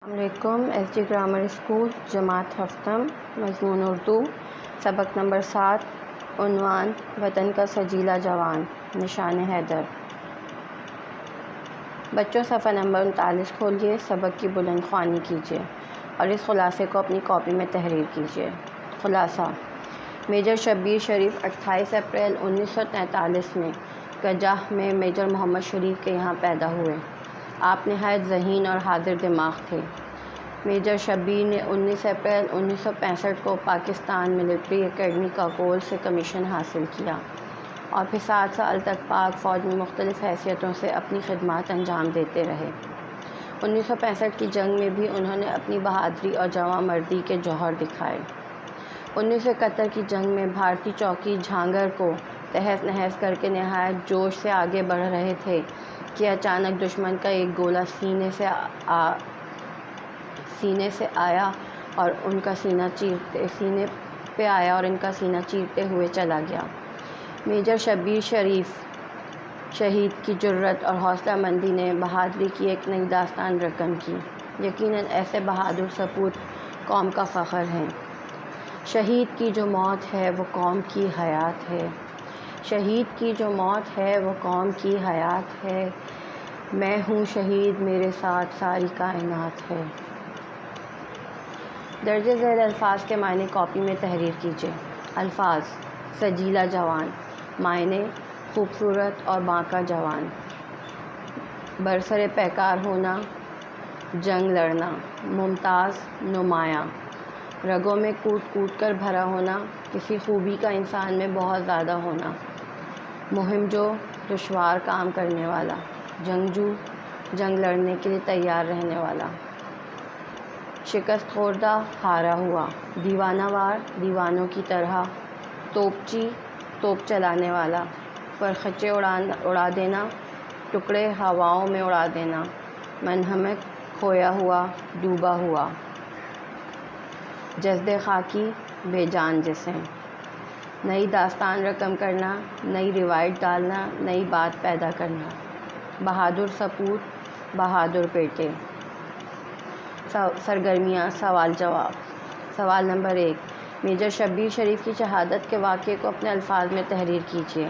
السلام علیکم۔ S D grammar school جماعت ہفتم مضمون اردو سبق نمبر 7 عنوان وطن کا سجیلا جوان نشان حیدر۔ بچوں صفحہ نمبر 39 کھولیے، سبق کی بلند خوانی کیجیے اور اس خلاصے کو اپنی کاپی میں تحریر کیجیے۔ خلاصہ: میجر شبیر شریف 28 اپریل 1943 میں کجاہ میں میجر محمد شریف کے یہاں پیدا ہوئے۔ آپ نہایت ذہین اور حاضر دماغ تھے۔ میجر شبیر نے 19 اپریل 1965 کو پاکستان ملٹری اکیڈمی کاکول سے کمیشن حاصل کیا اور پھر 7 سال تک پاک فوج میں مختلف حیثیتوں سے اپنی خدمات انجام دیتے رہے۔ 1965 کی جنگ میں بھی انہوں نے اپنی بہادری اور جواں مردی کے جوہر دکھائے۔ 1971 کی جنگ میں بھارتی چوکی جھانگھر کو تہس نہس کر کے نہایت جوش سے آگے بڑھ رہے تھے کہ اچانک دشمن کا ایک گولہ سینے پہ آیا اور ان کا سینہ چیرتے ہوئے چلا گیا۔ میجر شبیر شریف شہید کی جرأت اور حوصلہ مندی نے بہادری کی ایک نئی داستان رقم کی۔ یقیناً ایسے بہادر سپوت قوم کا فخر ہیں۔ شہید کی جو موت ہے وہ قوم کی حیات ہے، شہید کی جو موت ہے وہ قوم کی حیات ہے، میں ہوں شہید میرے ساتھ ساری کائنات ہے۔ درج ذیل الفاظ کے معنی کاپی میں تحریر کیجیے۔ الفاظ: سجیلا جوان، معنی: خوبصورت اور باانقا جوان، برسر پیکار ہونا، جنگ لڑنا، ممتاز، نمایاں، رگوں میں کوٹ کوٹ کر بھرا ہونا، کسی خوبی کا انسان میں بہت زیادہ ہونا، مہم جو، دشوار کام کرنے والا، جنگجو، جنگ لڑنے کے لیے تیار رہنے والا، شکست خوردہ، ہارا ہوا، دیوانہ وار، دیوانوں کی طرح، توپچی، توپ چلانے والا، پرخچے اڑا دینا، ٹکڑے ہواؤں میں اڑا دینا، منہمک، کھویا ہوا، ڈوبا ہوا، جسد خاکی، بے جان جسم، نئی داستان رقم کرنا، نئی روایت ڈالنا، نئی بات پیدا کرنا، بہادر سپوت، بہادر بیٹے۔ سرگرمیاں، سوال جواب۔ سوال نمبر 1، میجر شبیر شریف کی شہادت کے واقعے کو اپنے الفاظ میں تحریر کیجیے۔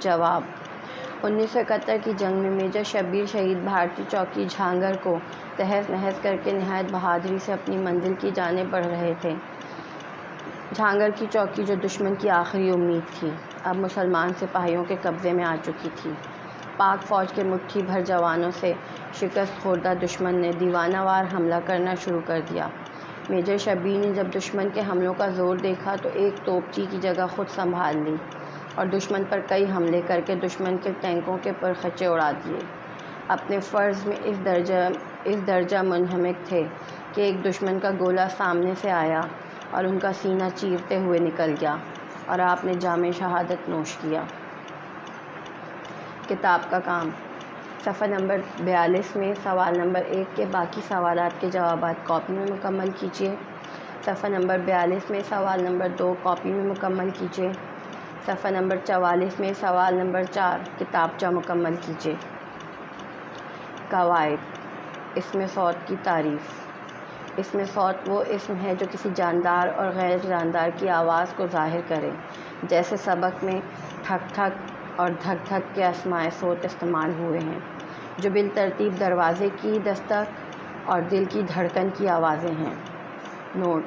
جواب: 1971 کی جنگ میں میجر شبیر شہید بھارتی چوکی جھانگھر کو تہس نہس کر کے نہایت بہادری سے اپنی منزل کی جانب بڑھ رہے تھے۔ جھانگھر کی چوکی جو دشمن کی آخری امید تھی، اب مسلمان سپاہیوں کے قبضے میں آ چکی تھی۔ پاک فوج کے مٹھی بھر جوانوں سے شکست خوردہ دشمن نے دیوانہ وار حملہ کرنا شروع کر دیا۔ میجر شبیر نے جب دشمن کے حملوں کا زور دیکھا تو ایک توپچی کی جگہ خود سنبھال لی اور دشمن پر کئی حملے کر کے دشمن کے ٹینکوں کے پرخچے اڑا دیے۔ اپنے فرض میں اس درجہ منہمک تھے کہ ایک دشمن کا گولہ سامنے سے آیا اور ان کا سینہ چیرتے ہوئے نکل گیا اور آپ نے جام شہادت نوش کیا۔ کتاب کا کام: صفحہ نمبر 42 میں سوال نمبر 1 کے باقی سوالات کے جوابات کاپی میں مکمل کیجیے۔ صفحہ نمبر 42 میں سوال نمبر 2 کاپی میں مکمل کیجیے۔ صفحہ نمبر 44 میں سوال نمبر 4 کتابچہ مکمل کیجیے۔ قواعد: اسم صوت کی تعریف۔ اسم صوت وہ اسم ہے جو کسی جاندار اور غیر جاندار کی آواز کو ظاہر کرے، جیسے سبق میں ٹھک ٹھک اور دھک دھک کے اسماء صوت استعمال ہوئے ہیں، جو بالترتیب دروازے کی دستک اور دل کی دھڑکن کی آوازیں ہیں۔ نوٹ: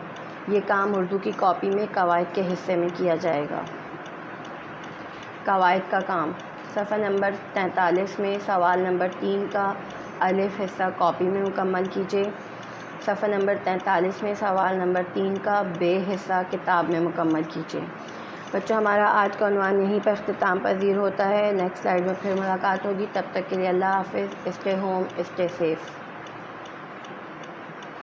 یہ کام اردو کی کاپی میں قواعد کے حصے میں کیا جائے گا۔ قواعد کا کام: صفحہ نمبر 43 میں سوال نمبر 3 کا الف حصہ کاپی میں مکمل کیجیے۔ صفحہ نمبر 43 میں سوال نمبر 3 کا ب حصہ کتاب میں مکمل کیجیے۔ بچوں، ہمارا آج کا عنوان یہیں پر اختتام پذیر ہوتا ہے۔ نیکسٹ سلائیڈ میں پھر ملاقات ہوگی، تب تک کے لیے اللہ حافظ۔ Stay home, stay safe.